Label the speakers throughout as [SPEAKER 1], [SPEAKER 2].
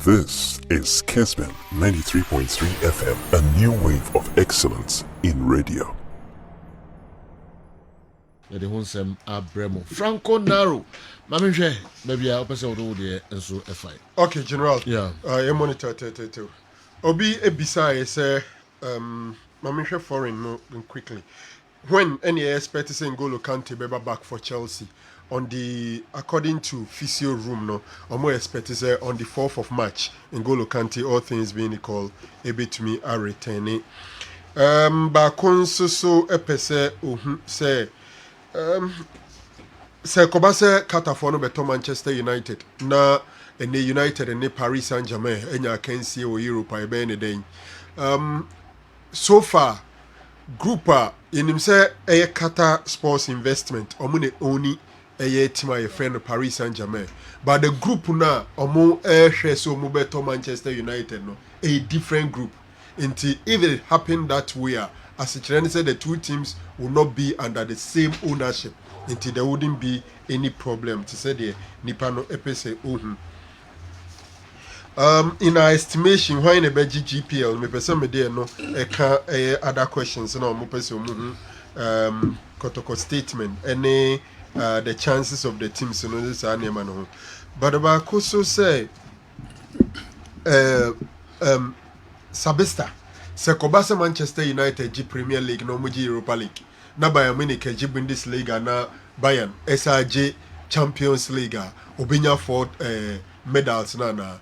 [SPEAKER 1] This is Kessben 93.3 FM, a new wave of excellence in radio.
[SPEAKER 2] The Hunsem Abremo Franco Naro. Mammy, maybe I'll pass out all the and so a fight.
[SPEAKER 3] Okay, General.
[SPEAKER 2] Yeah.
[SPEAKER 3] I monitor too. Obi Ebisa say Mamisha foreign no quickly. When any expert is saying N'Golo Kante beba back for Chelsea on the according to physio room no or more expert is on the 4th of March N'Golo Kante, all things being equal, able to me are returning. Bakon so epese say sɛ kɔba sɛ katafoɔ no bɛtɔ Manchester United na ɛne United ne Paris Saint-Germain ɛnya akansie wɔ Europe a ɛbɛyɛ ne dɛn. So far group a yɛnim sɛ ɛyɛ Qatar Sports Investment ɔmo ne oni ɛyɛ team a yɛfrɛ no Paris Saint-Germain, but the group na ɔmo ɛhwɛ sɛ ɔmo bɛtɔ Manchester United no a different group. Nti if it happened that way as it said, the two teams will not be under the same ownership until there wouldn't be any problem to say the Nipano epese in our estimation why in a beji GPL me person me there no other questions no mo person kotoko statement any the chances of the teams no this anema no but about so say Sabista se kobasa Manchester United G Premier League no mo G Europa League na Bayern Munich G Bundesliga na Bayern SRJ Champions League obinya for medals na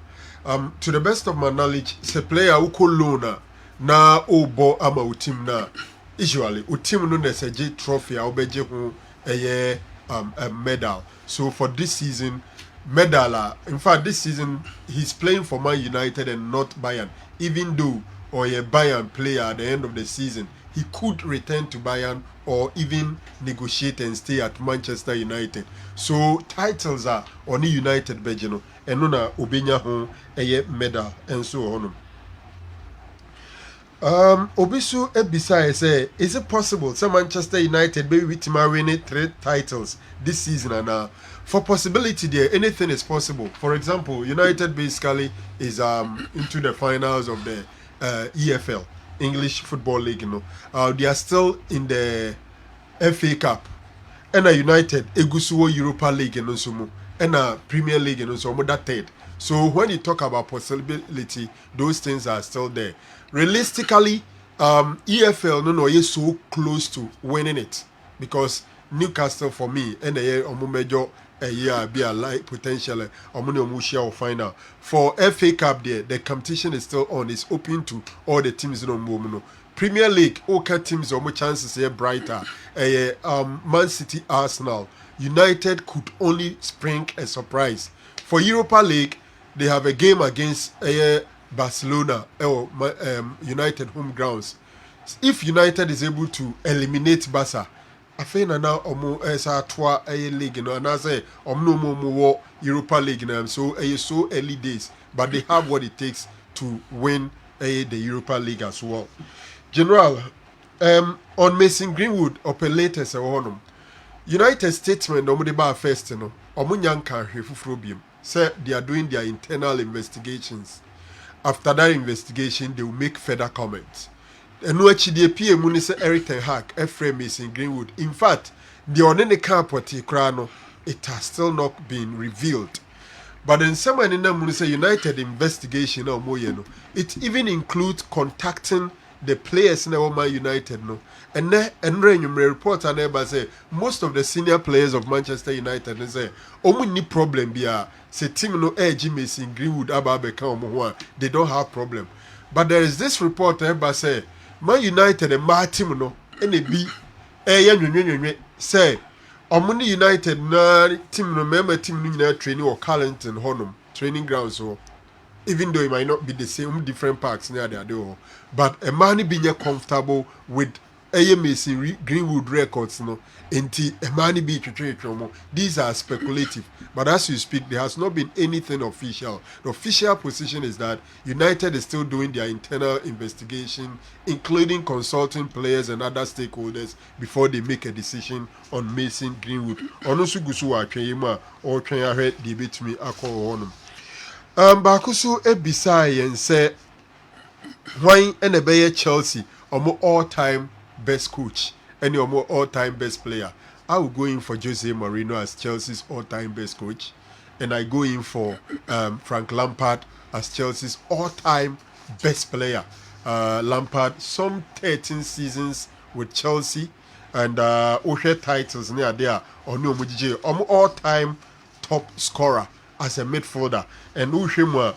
[SPEAKER 3] to the best of my knowledge se player who ko loan na obo ama o team na usually o team no na se G trophy a obeje ho a medal. So for this season medal in fact this season he's playing for Man United and not Bayern, even though or a Bayern player at the end of the season he could return to Bayern or even negotiate and stay at Manchester United. So titles are on the United Belgium and nona obenya ho a medal and so on. Obisu Ebisa say, is it possible some Manchester United be with winning 3 titles this season and for possibility there anything is possible. For example, United basically is into the finals of the EFL English Football League, you know. They are still in the FA Cup and a United Egusuo Europa League and so and a Premier League and so that third. So when you talk about possibility, those things are still there. Realistically, EFL no is so close to winning it because Newcastle for me and a major a year be a light potential or final. For FA Cup there, the competition is still on. It's open to all the teams no. Premier League, okay teams more chances here brighter. Man City, Arsenal, United could only spring a surprise. For Europa League, they have a game against Barcelona or United home grounds. If United is able to eliminate Barca, I think now omo esa twa league no and I say omno mo Europa League now, so so early days, but they have what it takes to win the Europa League as well. General, on Mason Greenwood operators honum United statement omo de ba first no omo nyanka hwefufuro biem say they are doing their internal investigations. After that investigation they will make further comments. And no actually PM when say Eric Ten Hag, Ephraim Mason Greenwood. In fact, the only party crano, it has still not been revealed. But then someone in them say United investigation or more, it even includes contacting the players in our Man United no. And then you may report and neighbor say most of the senior players of Manchester United and say ni problem bia say team no edge Mason Greenwood ababeka they don't have problem. But there is this report neighbor say Man United and my team no NB say Omuni United na team no member team no training or Carlington Honum training grounds so even though it might not be the same different parks near there do but a man being comfortable with Mason Greenwood records no enti a man be these are speculative, but as you speak there has not been anything official. The official position is that United is still doing their internal investigation, including consulting players and other stakeholders before they make a decision on Mason Greenwood. Onosu gusu wa twema or twenya he debate me akọ honum. Bakusu ebisa yen say why and a Chelsea or all-time best coach and your more all-time best player. I will go in for Jose Mourinho as Chelsea's all-time best coach, and I go in for Frank Lampard as Chelsea's all-time best player. Lampard, some 13 seasons with Chelsea, and Oshe titles near there or no Mujije, all-time top scorer as a midfielder. And Ushimwa,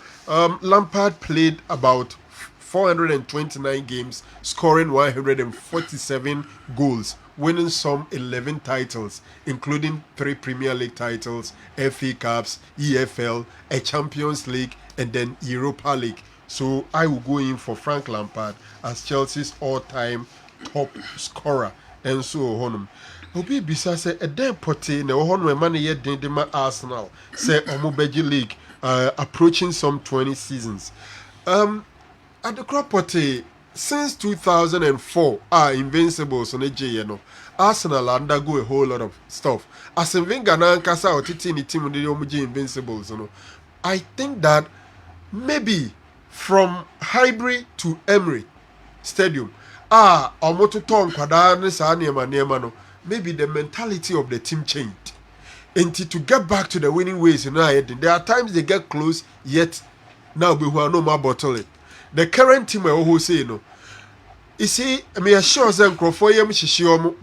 [SPEAKER 3] Lampard played about 429 games, scoring 147 goals, winning some 11 titles, including 3 Premier League titles, FA Cups, EFL, a Champions League, and then Europa League. So I will go in for Frank Lampard as Chelsea's all-time top scorer. And so on. Obi bisa say a den pote na ho no man ye den de ma Arsenal say omobeji league approaching some 20 seasons. At the crop pote since 2004 invincibles on AJ no Arsenal undergo a whole lot of stuff. As in Wenger na nkasa otiti ni team de omoji invincibles no. I think that maybe from Highbury to Emery Stadium omoto ton kwada ne sa niema no, maybe the mentality of the team changed. And to get back to the winning ways, there are times they get close, yet now we will no more bottle it. The current team who say no. You see, me assure them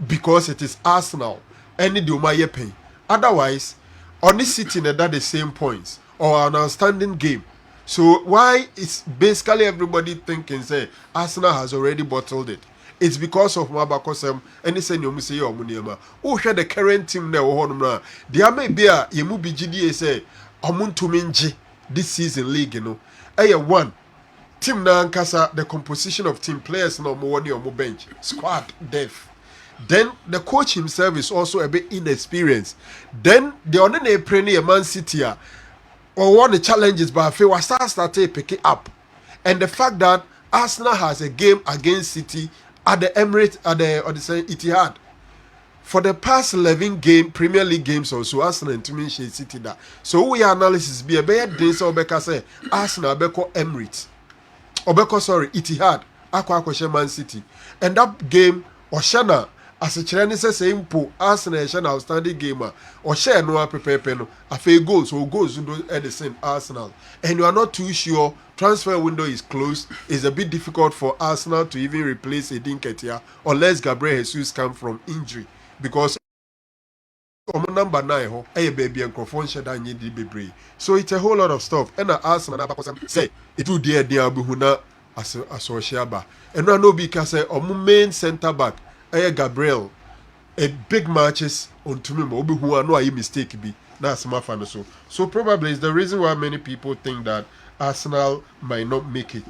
[SPEAKER 3] because it is Arsenal and do my pay. Otherwise, on this sitting at the same points or an outstanding game. So why is basically everybody thinking say Arsenal has already bottled it? It's because of Mabakosem and it's you say your Muniama. Oh, the current team now. There may be a Yemubi GDA say Omuntuminji this season league, one team na nkasa, the composition of team players no more on your bench, squad depth. Then the coach himself is also a bit inexperienced. Then the only Premier Man City or one of the challenges, but if was started picking up, and the fact that Arsenal has a game against City at the Emirates at the Etihad for the past 11 Premier League games or so, Arsenal and to City that. So we analysis be a bad day. So Becca say Arsenal beko Emirates or beko Etihad akwa Man City, and that game Oshana. As a Chinese saying, po Arsenal is an outstanding gamer or share no prepare pen a fair goals or goals at the same Arsenal, and you are not too sure transfer window is closed. It's a bit difficult for Arsenal to even replace a Dinketia unless Gabriel Jesus come from injury because number 9 baby and baby. So it's a whole lot of stuff. And Arsenal say it would dear Buhuna as a Shaba, and no because main centre back. Gabriel, a big matches on to me, who are no mistake be that's my fan so probably it's the reason why many people think that Arsenal might not make it.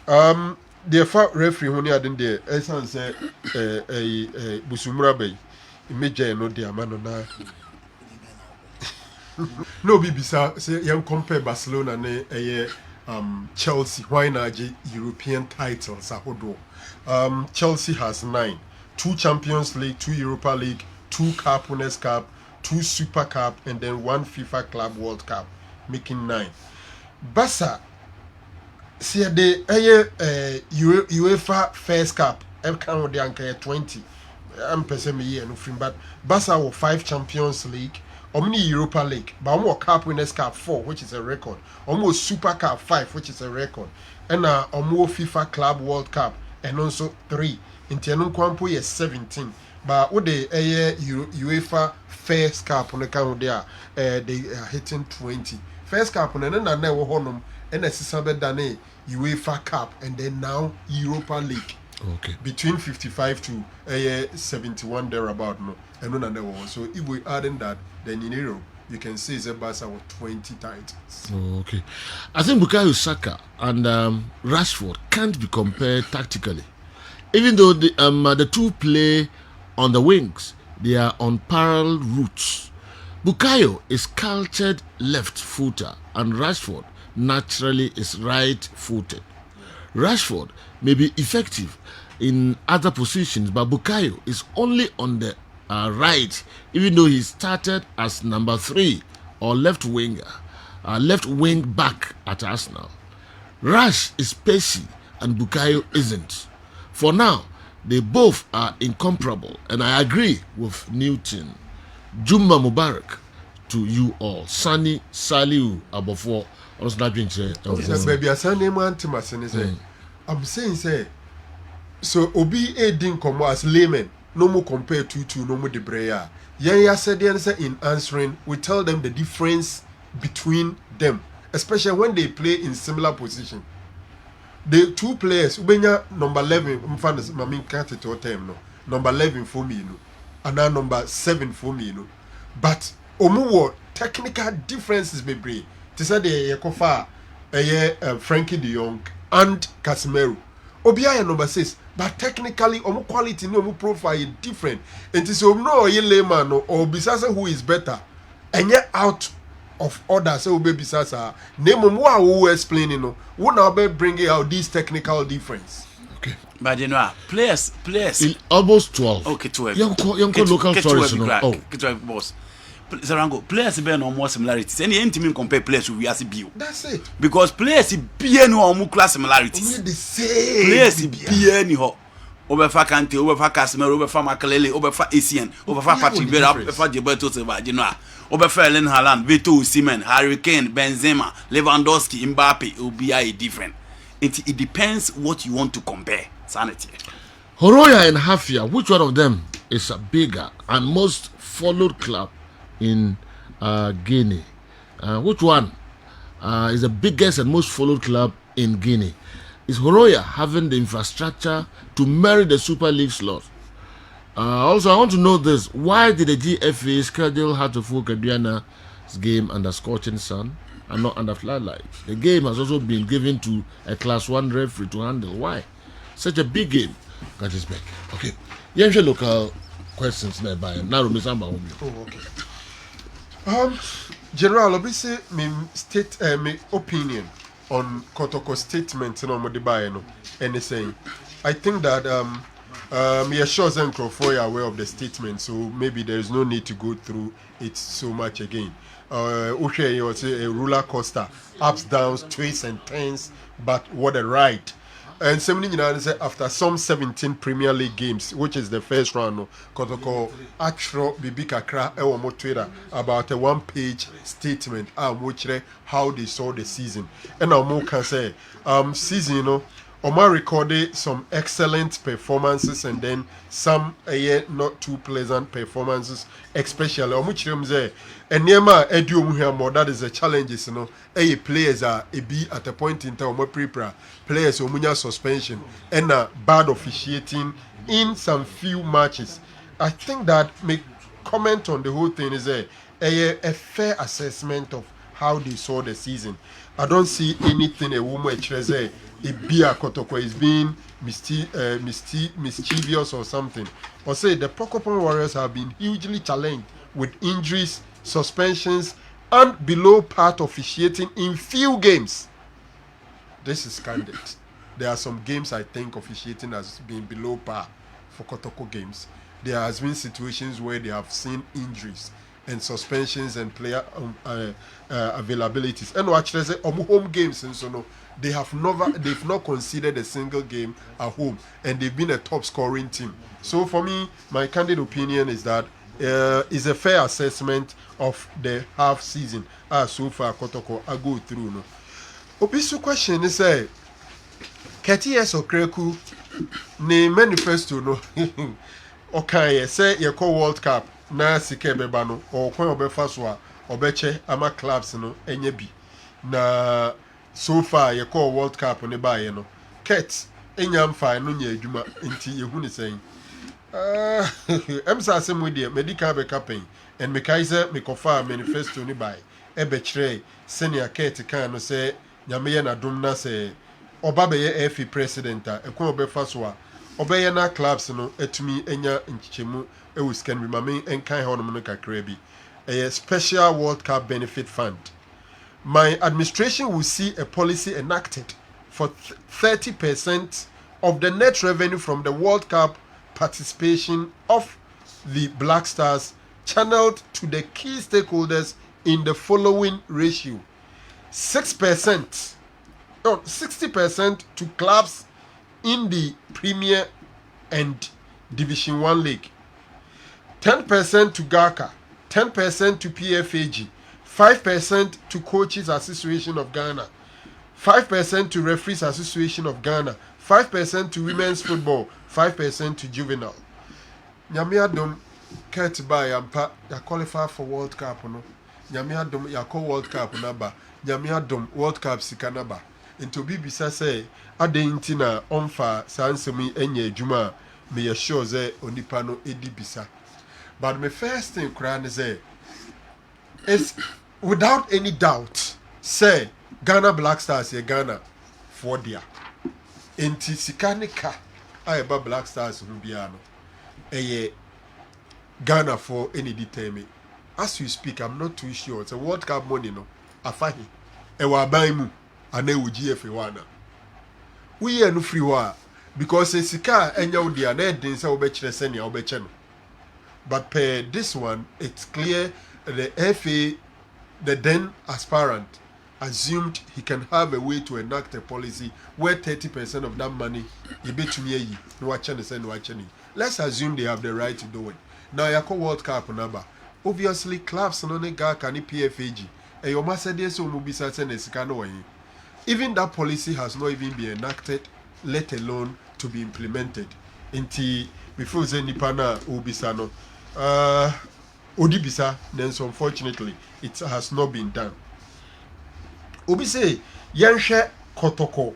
[SPEAKER 3] The referee who near the essence say Busumura Bay, imagine no dear man na no BBC say you compare Barcelona ne Chelsea why not European titles Chelsea has 9. 2 Champions League, 2 Europa League, 2 Cup Winners' Cup, 2 Super Cup, and then 1 FIFA Club World Cup, making 9. Barca, see the UEFA First Cup, I'm count the anchor 20. I'm person me here no free, but Barca will 5 Champions League, Omni Europa League, but more Cup Winners' Cup 4, which is a record, almost Super Cup 5, which is a record, and more FIFA Club World Cup, and also 3. Intianum Kwampo is 17, but what the UEFA First Cup on the count there, they are hitting 20. First Cup on and never honum, and a Sabe Dane UEFA Cup, and then now Europa League.
[SPEAKER 2] Okay. Between
[SPEAKER 3] 55 to 71 thereabout, no, and none never one. So if we add in that, then in Europe, you can see Barca with 20 titles.
[SPEAKER 2] Okay. I think Bukayo Saka and Rashford can't be compared tactically. Even though the two play on the wings, they are on parallel routes. Bukayo is cultured left-footer and Rashford naturally is right-footed. Rashford may be effective in other positions, but Bukayo is only on the right, even though he started as number 3 or left winger. left wing back at Arsenal. Rash is pacey and Bukayo isn't. For now, they both are incomparable, and I agree with Newton. Juma Mubarak to you all. Sani Saliu Abofo. Also not doing
[SPEAKER 3] baby, I say name antimasin say. I'm saying say. So obi edin komo as layman. No more compare to no more the Brea. Yeah, said the answer in answering. We tell them the difference between them, especially when they play in similar position. The two players, Ubenya number 11, Mami can't it all time no. Number 11 for me, no, and now number 7 for me, no. But Omuwo technical differences be brave. To say the Yakofa, Frankie De Jong and Casemiro. Obiya number 6, but technically omu quality no omu profile is different. And so no ye layman no or bisasa who is better. And yet out of order so be bisasa name omu who explaining no. Who now be bringing out this technical difference.
[SPEAKER 2] Okay.
[SPEAKER 4] But you know, players
[SPEAKER 2] in almost 12.
[SPEAKER 4] Okay, 12.
[SPEAKER 2] Young local stories, no. Oh,
[SPEAKER 4] boss. Zarango, players be no more similarities. Any team compare players we as bio.
[SPEAKER 3] That's it.
[SPEAKER 4] Because players be no more class similarities.
[SPEAKER 3] Only the same.
[SPEAKER 4] Players be any ho. Obefa Kante, Obefa Casemiro, Obefa Makelele, Obefa Essien, Obefa Patrick Vieira, Obefa Gilberto Silva, you know. Obefa Erling Haaland, Vito Osimhen, Harry Kane, Benzema, Lewandowski, Mbappe, will be different. It depends what you want to compare. Sanity.
[SPEAKER 2] Horoya and Hafia, which one of them is a bigger and most followed club in Guinea? Which one is the biggest and most followed club in Guinea? Is Horoya having the infrastructure to merit the Super League slot? Also, I want to know this. Why did the GFA schedule Hatoful Kadriana's game under scorching sun and not under floodlight? The game has also been given to a Class 1 referee to handle. Why? Such a big game. That is back. Okay. Yansha local questions nearby. Naro Misamba.
[SPEAKER 3] Oh, okay. General, obviously, my opinion on Kotoko statement no Modibaye no anything. I think that me sure Zenko for aware of the statement, so maybe there is no need to go through it so much again. Okay, you say a roller coaster, ups, downs, twists and turns, but what a ride. And 17 after some 17 Premier League games, which is the first round, Kotoko actual Bibi Kakra Ewomo Twitter about a one-page statement which how they saw the season. And Omo can say season, you know, Omar recorded some excellent performances and then some not too pleasant performances, especially Omuchiremze and Nema Edu more that is the challenges, you know. Players are be at a point in time prepare players omunya suspension and bad officiating in some few matches. I think that make comment on the whole thing is a fair assessment of how they saw the season. I don't see anything a woman say Ibia Kotoko is being mischievous or something. Or say the Pokopon Warriors have been hugely challenged with injuries, suspensions, and below part officiating in few games. This is candid. There are some games I think officiating has been below par for Kotoko games. There has been situations where they have seen injuries and suspensions and player availabilities. And actually, say home games and so no, they've not considered a single game at home, and they've been a top scoring team. So for me, my candid opinion is that is a fair assessment of the half season so far Kotoko I go through. No, Obisu question is say, Ketias Okreku ne manifesto no. Okay, say you call World Cup na sike beba no or kwan obefa so a obeche ama clubs no enye bi na so far you call World Cup ne ba ye no ket enyam fa no nya adwuma nti yehu ne sen emsa asem we dey medical backup and me kaiser me kofa manifesto ne bai e be kire senior ket kan no say nyame ye na dum na say oba be ye FA president a ekwan obefa so a obeye na clubs no etumi enya nchichemu scan bi mame enkan honom no kakra bi a special World Cup benefit fund. My administration will see a policy enacted for 30% of the net revenue from the World Cup participation of the Black Stars channeled to the key stakeholders in the following ratio. 6%, no, 60% to clubs in the Premier and Division 1 League, 10% to GACA, 10% to PFAG, 5% to Coaches Association of Ghana, 5% to Referees Association of Ghana, 5% to Women's Football, 5% to Juvenile. Nyame adom Kurt by ampa ya qualify for World Cup no. Nyame adom ya call World Cup naba. Nyame adom World Cup sika naba. Into bibisa say ade nti na onfa sansemi enye adwuma me ye sure say onipa no edi bisa. But my first thing kran say is without any doubt say Ghana Black Stars ye Ghana for dia. Enti sika ne ka ayeba Black Stars no bia no. Eye Ghana for any determine. As we speak, I'm not too sure. It's a World Cup money no. Afahi. Ewa baimu ane UGF wana. We are no free wa because sika enya udia na edin se obechire senia obeche no. But per this one, it's clear the FA, the then aspirant, assumed he can have a way to enact a policy where 30% of that money let's assume they have the right to do it. Now yako World Cup number. Obviously clubs no nega can PFAG. And your Mercedes will be certain even that policy has not even been enacted, let alone to be implemented. Inti before Zenipana Ubisano Odibisa, then so unfortunately it has not been done. Obi say Yanshe Kotoko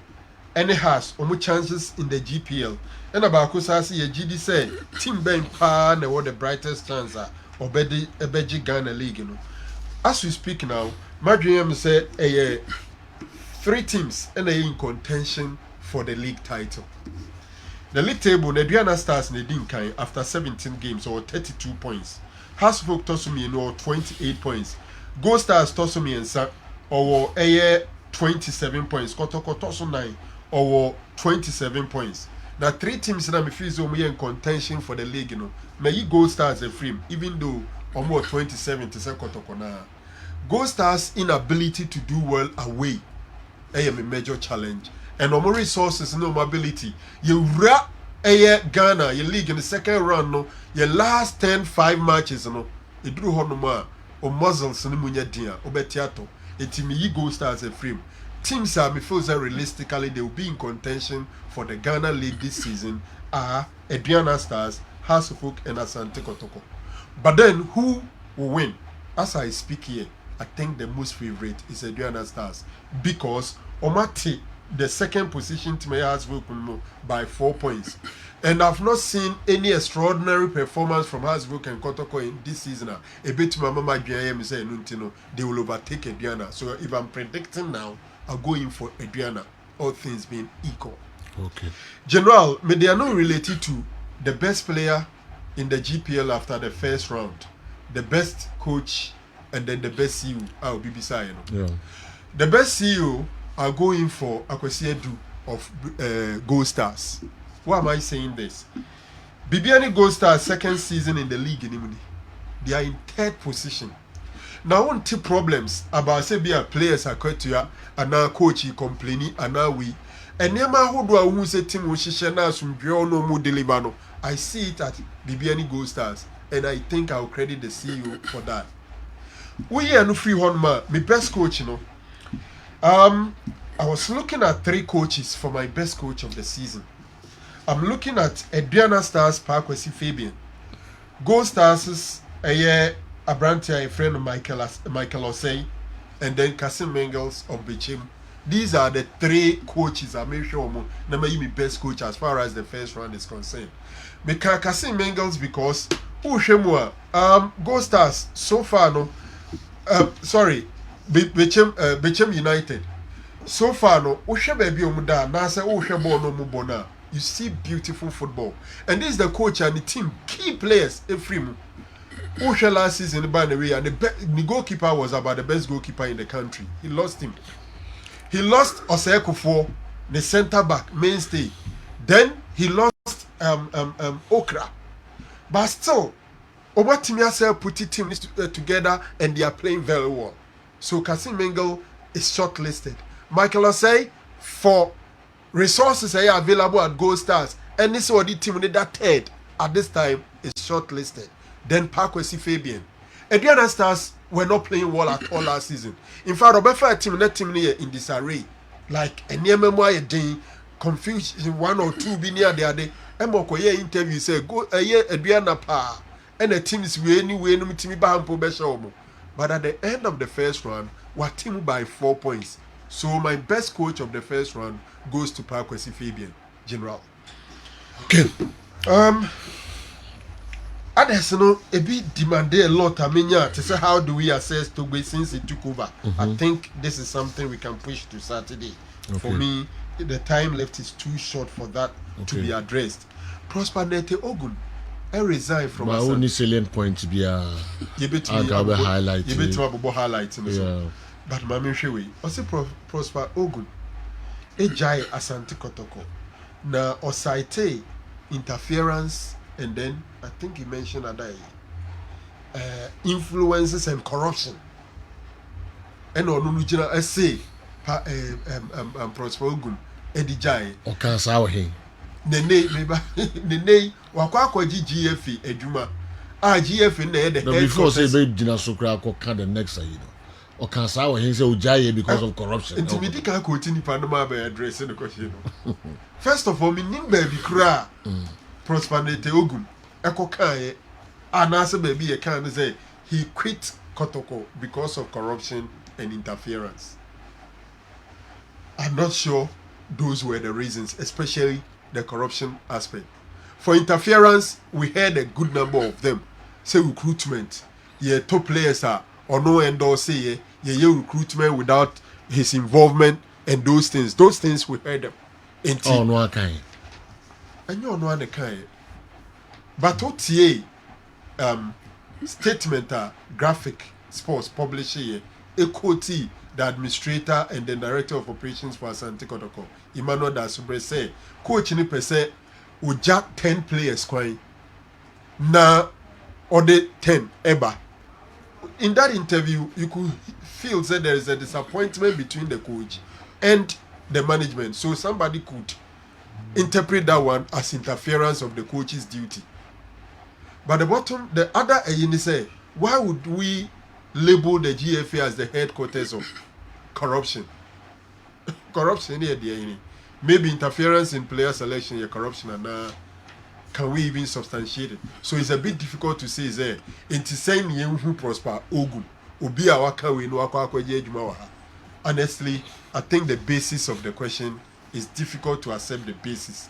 [SPEAKER 3] any has omu chances in the GPL. And about Kusasi ye GD say Team Ben Pa na what the brightest chance are or Ebeji Ghana League. You know. As we speak now, Madriam said 3 teams and they in contention for the league title. The league table, Nediana Stars Nedinkai after 17 games or 32 points. Hasbrook Tosumi no 28 points. Go Stars Tosumi and Sa or 27 points. Kotoko Tosu 9 or 27 points. Now 3 teams na me feel so in contention for the league, you know. May you Go Stars a frame, even though almost 27 to say Kotoko na. Go Stars inability to do well away. A major challenge. And no more resources, no mobility. You Ghana, your league in the second round, no, your last 5 matches, no, you drew Honoma or muzzles in the Munya Dia, Obetiato, a team you Go Stars a frame. Teams are before that realistically they will be in contention for the Ghana League this season are Adriana Stars, Hasselhoek, and Asante Kotoko. But then who will win? As I speak here, I think the most favorite is Adriana Stars because Omati, the second position team has Hasselhoek by 4 points. And I've not seen any extraordinary performance from Hasselhoek and Kotoko in this season. A bit to my mama say they will overtake Adriana. So if I'm predicting now, I'll go in for Adriana, all things being equal.
[SPEAKER 2] Okay.
[SPEAKER 3] General, they are not related to the best player in the GPL after the first round, the best coach, and then the best CEO. I'll be beside you.
[SPEAKER 2] Yeah.
[SPEAKER 3] The best CEO are going for Akwesi Edu of Gold Stars. Why am I saying this? Bibiani Gold Stars second season in the league in Imuni. They are in 3rd position. Now, one two problems about say be a players are quite to ya and now coach complaining and now we and Nema who do I who say team which is now some no more deliver no. I see it at Bibiani Gold Stars and I think I'll credit the CEO for that. We are no free one man, my best coach, you know. I was looking at 3 coaches for my best coach of the season. I'm looking at Adriana Stars Parkwesi Fabian, Gold Stars Abrantia, a friend of Michael Osei, and then Kasim Mengels of Bichim. These are the 3 coaches I make sure I'm my best coach as far as the first round is concerned. Because Kasim Mengels because Gold Stars so far no Bichim United so far no baby nasa no mubona. You see beautiful football, and this is the coach and the team key players every Osha last season by the way, and the goalkeeper was about the best goalkeeper in the country. He lost him. He lost Oseko for the centre back mainstay. Then he lost Okra. But still, Obatimia put the team together and they are playing very well. So Kasim Mengel is shortlisted. Michael Osei, for resources are available at Gold Stars, and this is the team that third at this time is shortlisted. Then Parkwesi Fabian. Adriana Stars were not playing well at all last season. In fact, Roberta team here in disarray. Like a near memoir day, confusion one or two be near the other. Emokoye interview say go a year Adriana pa and the teams we anyway no team bampo beshomo. But at the end of the first round, we're team by 4 points. So my best coach of the first round goes to Parkwesi Fabian, General.
[SPEAKER 2] Okay.
[SPEAKER 3] Others, a bit demanded a lot. To say how do we assess Togo since it took over? I think this is something we can push to Saturday. For me, the time left is too short for that to be addressed. Prosper Nete Ogun, I resign from.
[SPEAKER 2] My only salient point to be highlighting.
[SPEAKER 3] Yeah. But Mami Shewe, also Prosper Ogun, Ejai Asante Kotoko. Na Osaite interference. And then I think he mentioned that influences and corruption. And on Nujina essay, Prosper Ogun, Eddie Jai.
[SPEAKER 2] Or can't say him.
[SPEAKER 3] Nene, Wakwa GFE, Eduma. GF in the
[SPEAKER 2] no, before say baby Dina Sokra can the next year, or can't say him say Ujaye because of corruption.
[SPEAKER 3] And to me, I continue Panama by addressing the question. First of all, me baby cry. Prosper Nete Ogun, Eko Kaye, and answer baby a can say he quit Kotoko because of corruption and interference. I'm not sure those were the reasons, especially the corruption aspect. For interference, we had a good number of them. Say recruitment, yeah, top players are or no endorse say yeah, recruitment without his involvement and those things. Those things we heard them.
[SPEAKER 2] Oh no, I can't.
[SPEAKER 3] And you know the kind. But OTA statement graphic sports publisher Ekoti, the administrator and the director of operations for Asante Kotoko, Emmanuel Dasubre say, coach ni per se uja 10 players kwai na ode 10 eba. In that interview, you could feel that there is a disappointment between the coach and the management. So somebody could interpret that one as interference of the coach's duty. But the other say, why would we label the GFA as the headquarters of corruption? Corruption here, maybe interference in player selection, corruption, and can we even substantiate it? So it's a bit difficult to say there. It's saying who prosper Ogun, Obi awaka we no akwa. Honestly, I think the basis of the question is difficult to accept the basis.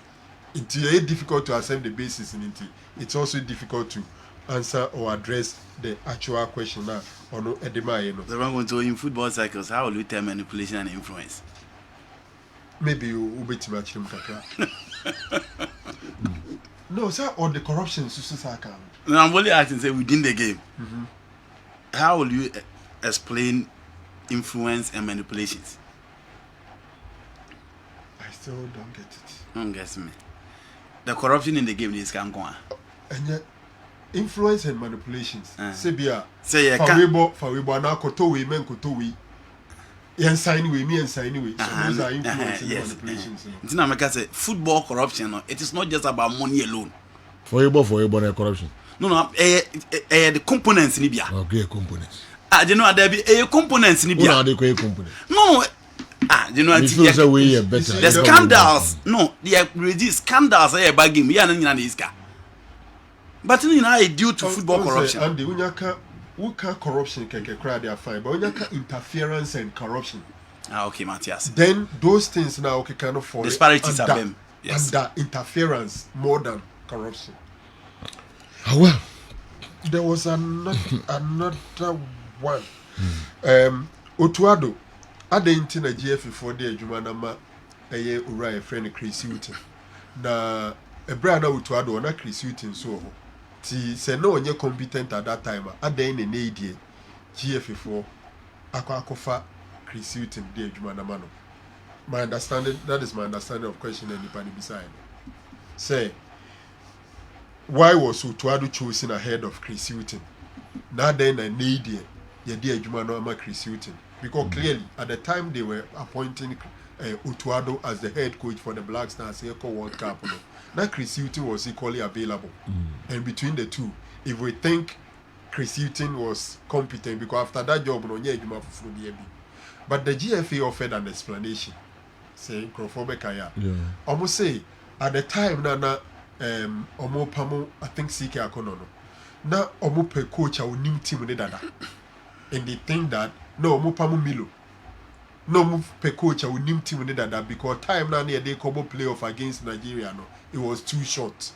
[SPEAKER 3] It's difficult to accept the basis in it. It's also difficult to answer or address the actual question now. Or no,
[SPEAKER 4] the wrong one. So in football cycles, how will you tell manipulation and influence?
[SPEAKER 3] Maybe you will be too much. No, sir, or the corruption.
[SPEAKER 4] No, I'm only asking, say within the game. How will you explain influence and manipulations?
[SPEAKER 3] I still don't get it.
[SPEAKER 4] Don't guess me. The corruption in the game is can go on.
[SPEAKER 3] And yet, influence and manipulations. Sebia.
[SPEAKER 4] Say yeah.
[SPEAKER 3] Fawebo na koto we men koto we. Yen sign we me and sign we. So those are influence and manipulations.
[SPEAKER 4] It's not make say football corruption. No, it is not just about money alone.
[SPEAKER 2] Fawebo na corruption.
[SPEAKER 4] No, the components ni bia.
[SPEAKER 2] Okay, components.
[SPEAKER 4] You know there be components ni bia.
[SPEAKER 2] What are they components?
[SPEAKER 4] No. You know the scandals. No, the scandals are bad game. Yeah, no, iska. But you know, it's due to football corruption.
[SPEAKER 3] And the unyaka corruption can cry they are fine, but unyaka interference and corruption.
[SPEAKER 4] Okay, Matthias.
[SPEAKER 3] Then those things now kind of fall.
[SPEAKER 4] Disparities are them. Yes.
[SPEAKER 3] Under interference more than corruption.
[SPEAKER 2] Well,
[SPEAKER 3] there was another one. Otuado. Adenti na GF for the adwuma na ma eye ura e friend Chris Hilton na ebra na Otuado na Chris Hilton so ho ti se no onye competent at that time adan na needie GF for akofa Chris Hilton the adwuma na ma no. My understanding, that is my understanding of question and Nipani beside. Say, why was Otuado chosen ahead of Chris Hilton? Na then na needie ye di adwuma na ma Chris Hilton. because clearly at the time they were appointing Utuado as the head coach for the Black Stars Eco World Cup. No? Now Chris Hughton was equally available, and between the two, if we think Chris Hughton was competent, because after that job, no, but the GFA offered an explanation, saying Crawford almost say at the time na Omo Pamo, I think CK Akono no. Now Omo pe coach our new team ne dada. And they think that no Omo Pamo Milo. No move pe coach our new team ne dada because time na near they combo playoff against Nigeria no. It was too short.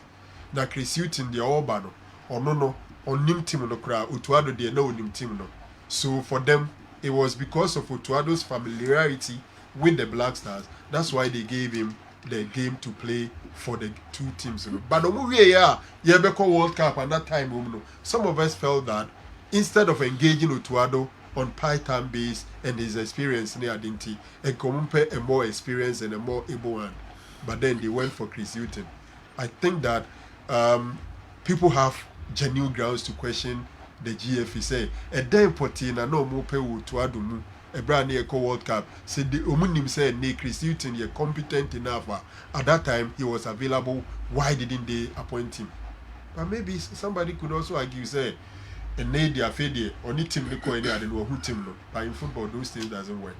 [SPEAKER 3] Na Chris Hughton the Oba no. Or no on nim team no kra Utuado they no nim team no. So for them it was because of Utuado's familiarity with the Black Stars. That's why they gave him the game to play for the two teams. But the movie World Cup at that time, some of us felt that instead of engaging Utuado on part-time base and his experience near Adinti, and compare a more experienced and a more able one, but then they went for Chris Hughton. I think that people have genuine grounds to question the GFA. Say a damn potina no more pay Utuado mu. A brand new World Cup said the Omunim said ne Chris Hughton is competent enough. At that time he was available. Why didn't they appoint him? But maybe somebody could also argue say a need their failure or need team to go any other who team no. But in football those things doesn't work.